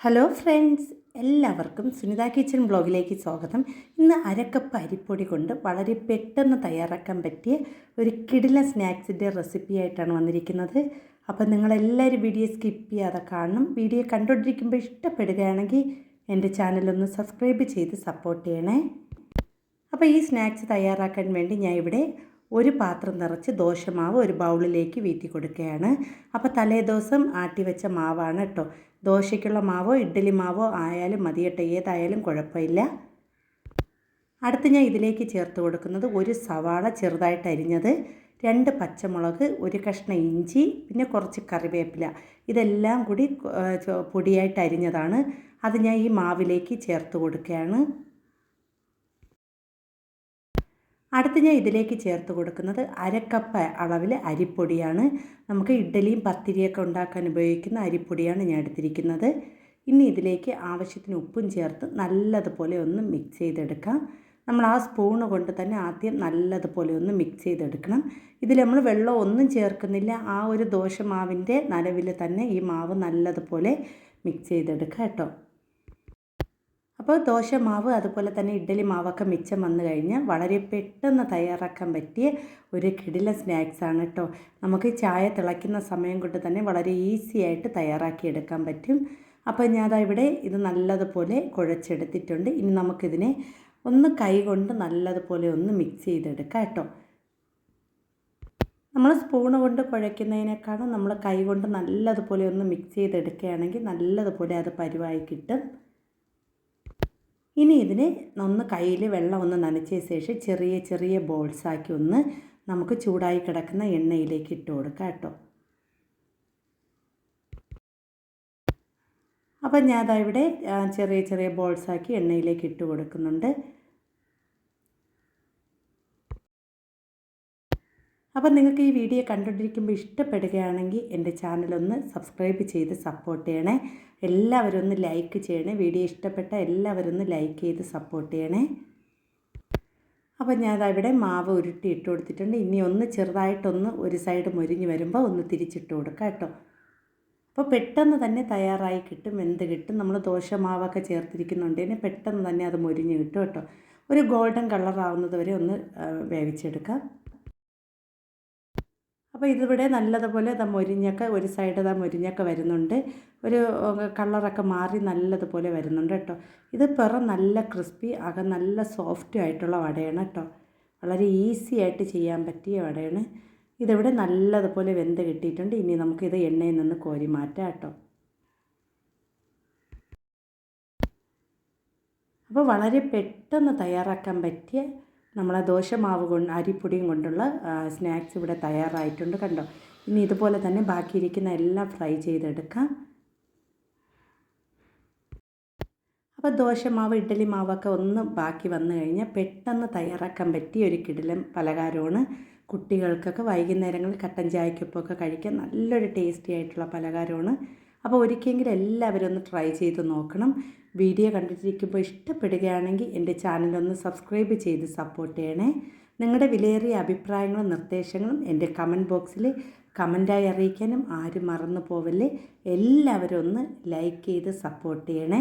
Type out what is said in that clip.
Hello friends, എല്ലാവർക്കും Sunitha kitchen ബ്ലോഗിലേക്ക് സ്വാഗതം. ഇന്ന് അരക്കപ്പ് അരിപ്പൊടി കൊണ്ട് വളരെ പെട്ടെന്ന് തയ്യാറാക്കാൻ പറ്റിയ ഒരു കിടിലൻ സ്നാക്സിൻ്റെ റെസിപ്പി ആയിട്ടാണ് വന്നിരിക്കുന്നത്. അപ്പോൾ നിങ്ങളെല്ലാവരും വീഡിയോ സ്കിപ്പ് ചെയ്യാതെ കാണണം. വീഡിയോ കണ്ടുകൊണ്ടിരിക്കുമ്പോൾ ഇഷ്ടപ്പെടുകയാണെങ്കിൽ എൻ്റെ ചാനലൊന്ന് സബ്സ്ക്രൈബ് ചെയ്ത് സപ്പോർട്ട് ചെയ്യണേ. അപ്പോൾ ഈ സ്നാക്സ് തയ്യാറാക്കാൻ വേണ്ടി ഞാൻ ഇവിടെ ഒരു പാത്രം നിറച്ച് ദോശമാവ് ഒരു ബൗളിലേക്ക് വീറ്റി കൊടുക്കുകയാണ്. അപ്പോൾ തലേദിവസം ആട്ടി വെച്ച മാവാണ് കേട്ടോ. ദോശയ്ക്കുള്ള മാവോ ഇഡ്ഡലി മാവോ ആയാലും മതി കേട്ടോ, ഏതായാലും കുഴപ്പമില്ല. അടുത്ത് ഞാൻ ഇതിലേക്ക് ചേർത്ത് കൊടുക്കുന്നത് ഒരു സവാള ചെറുതായിട്ട് അരിഞ്ഞത്, 2 പച്ചമുളക്, ഒരു കഷ്ണം ഇഞ്ചി, പിന്നെ കുറച്ച് കറിവേപ്പില. ഇതെല്ലാം കൂടി പൊടിയായിട്ട് അരിഞ്ഞതാണ്. അത് ഞാൻ ഈ മാവിലേക്ക് ചേർത്ത് കൊടുക്കുകയാണ്. അടുത്ത് ഞാൻ ഇതിലേക്ക് ചേർത്ത് കൊടുക്കുന്നത് അരക്കപ്പ് അളവിൽ അരിപ്പൊടിയാണ്. നമുക്ക് ഇഡ്ഡലിയും പത്തിരിയൊക്കെ ഉണ്ടാക്കാൻ ഉപയോഗിക്കുന്ന അരിപ്പൊടിയാണ് ഞാൻ എടുത്തിരിക്കുന്നത്. ഇനി ഇതിലേക്ക് ആവശ്യത്തിന് ഉപ്പും ചേർത്ത് നല്ലതുപോലെ ഒന്ന് മിക്സ് ചെയ്തെടുക്കാം. നമ്മൾ ആ സ്പൂണ് കൊണ്ട് തന്നെ ആദ്യം നല്ലതുപോലെ ഒന്ന് മിക്സ് ചെയ്തെടുക്കണം. ഇതിൽ നമ്മൾ വെള്ളം ഒന്നും ചേർക്കുന്നില്ല. ആ ഒരു ദോശമാവിൻ്റെ നനവിൽ തന്നെ ഈ മാവ് നല്ലതുപോലെ മിക്സ് ചെയ്തെടുക്കുക കേട്ടോ. അപ്പോൾ ദോശമാവ് അതുപോലെ തന്നെ ഇഡ്ഡലി മാവൊക്കെ മിച്ചം വന്നു കഴിഞ്ഞാൽ വളരെ പെട്ടെന്ന് തയ്യാറാക്കാൻ പറ്റിയ ഒരു കിടിലൻ സ്നാക്സാണ് കേട്ടോ. നമുക്ക് ചായ തിളയ്ക്കുന്ന സമയം കൊണ്ട് തന്നെ വളരെ ഈസി ആയിട്ട് തയ്യാറാക്കിയെടുക്കാൻ പറ്റും. അപ്പോൾ ഞാൻ ഇവിടെ ഇത് നല്ലതുപോലെ കുഴച്ചെടുത്തിട്ടുണ്ട്. ഇനി നമുക്കിതിനെ ഒന്ന് കൈ കൊണ്ട് നല്ലതുപോലെ ഒന്ന് മിക്സ് ചെയ്തെടുക്കാം കേട്ടോ. നമ്മൾ സ്പൂണ് കൊണ്ട് കുഴയ്ക്കുന്നതിനേക്കാളും നമ്മൾ കൈ കൊണ്ട് നല്ലതുപോലെ ഒന്ന് മിക്സ് ചെയ്തെടുക്കുകയാണെങ്കിൽ നല്ലതുപോലെ അത് പരുവായി കിട്ടും. ഇനി ഇതിന് ഒന്ന് കയ്യിൽ വെള്ളം ഒന്ന് നനച്ച ശേഷം ചെറിയ ചെറിയ ബോൾസാക്കി ഒന്ന് നമുക്ക് ചൂടായി കിടക്കുന്ന എണ്ണയിലേക്ക് ഇട്ട് കൊടുക്കാം കേട്ടോ. അപ്പം ഞാൻ ഇവിടെ ചെറിയ ചെറിയ ബോൾസാക്കി എണ്ണയിലേക്ക് ഇട്ട് കൊടുക്കുന്നുണ്ട്. അപ്പം നിങ്ങൾക്ക് ഈ വീഡിയോ കണ്ടുകൊണ്ടിരിക്കുമ്പോൾ ഇഷ്ടപ്പെടുകയാണെങ്കിൽ എൻ്റെ ചാനലൊന്ന് സബ്സ്ക്രൈബ് ചെയ്ത് സപ്പോർട്ട് ചെയ്യണേ. എല്ലാവരും ഒന്ന് ലൈക്ക് ചെയ്യണേ. വീഡിയോ ഇഷ്ടപ്പെട്ട എല്ലാവരും ഒന്ന് ലൈക്ക് ചെയ്ത് സപ്പോർട്ട് ചെയ്യണേ. അപ്പം ഞാൻ ഇവിടെ മാവ് ഉരുട്ടി ഇട്ട് കൊടുത്തിട്ടുണ്ട്. ഇനി ഒന്ന് ചെറുതായിട്ടൊന്ന് ഒരു സൈഡ് മൊരിഞ്ഞ് വരുമ്പോൾ ഒന്ന് തിരിച്ചിട്ട് കൊടുക്കാം കേട്ടോ. അപ്പോൾ പെട്ടെന്ന് തന്നെ തയ്യാറായി കിട്ടും, വെന്ത് കിട്ടും. നമ്മൾ ദോശമാവൊക്കെ ചേർത്തിരിക്കുന്നുണ്ടെങ്കിൽ പെട്ടെന്ന് തന്നെ അത് മൊരിഞ്ഞ് കിട്ടും കേട്ടോ. ഒരു ഗോൾഡൻ കളർ ആവുന്നത് വരെ ഒന്ന് വേവിച്ചെടുക്കാം. അപ്പോൾ ഇതിവിടെ നല്ലതുപോലെ മൊരിഞ്ഞൊക്കെ ഒരു സൈഡ് മൊരിഞ്ഞൊക്കെ വരുന്നുണ്ട്. ഒരു കളറൊക്കെ മാറി നല്ലതുപോലെ വരുന്നുണ്ട് കേട്ടോ. ഇത് പുറം നല്ല ക്രിസ്പി, അകം നല്ല സോഫ്റ്റ് ആയിട്ടുള്ള വടയാണ് കേട്ടോ. വളരെ ഈസി ആയിട്ട് ചെയ്യാൻ പറ്റിയ വടയാണ്. ഇതിവിടെ നല്ലതുപോലെ വെന്ത് കിട്ടിയിട്ടുണ്ട്. ഇനി നമുക്കിത് എണ്ണയിൽ നിന്ന് കോരി മാറ്റാം കേട്ടോ. അപ്പോൾ വളരെ പെട്ടെന്ന് തയ്യാറാക്കാൻ പറ്റിയ നമ്മളെ ദോശമാവ് കൊണ്ട് അരിപ്പൊടിയും കൊണ്ടുള്ള സ്നാക്സ് ഇവിടെ തയ്യാറായിട്ടുണ്ട് കണ്ടോ. ഇനി ഇതുപോലെ തന്നെ ബാക്കിയിരിക്കുന്ന എല്ലാം ഫ്രൈ ചെയ്തെടുക്കാം. അപ്പോൾ ദോശമാവ് ഇഡ്ഡലി മാവൊക്കെ ഒന്ന് ബാക്കി വന്നു കഴിഞ്ഞാൽ പെട്ടെന്ന് തയ്യാറാക്കാൻ പറ്റിയ ഒരു കിടിലൻ പലഹാരമാണ്. കുട്ടികൾക്കൊക്കെ വൈകുന്നേരങ്ങളിൽ കട്ടൻ ചായക്കൊപ്പമൊക്കെ കഴിക്കാൻ നല്ലൊരു ടേസ്റ്റി ആയിട്ടുള്ള പലഹാരമാണ്. അപ്പോൾ ഒരിക്കലെങ്കിലും എല്ലാവരും ഒന്ന് ട്രൈ ചെയ്ത് നോക്കണം. വീഡിയോ കണ്ടിട്ടിരിക്കുമ്പോൾ ഇഷ്ടപ്പെടുകയാണെങ്കിൽ എൻ്റെ ചാനലൊന്ന് സബ്സ്ക്രൈബ് ചെയ്ത് സപ്പോർട്ട് ചെയ്യണേ. നിങ്ങളുടെ വിലയേറിയ അഭിപ്രായങ്ങളും നിർദ്ദേശങ്ങളും എൻ്റെ കമൻറ്റ് ബോക്സിൽ കമൻറ്റായി അറിയിക്കാനും ആരും മറന്നു പോവല്ലേ. എല്ലാവരും ഒന്ന് ലൈക്ക് ചെയ്ത് സപ്പോർട്ട് ചെയ്യണേ.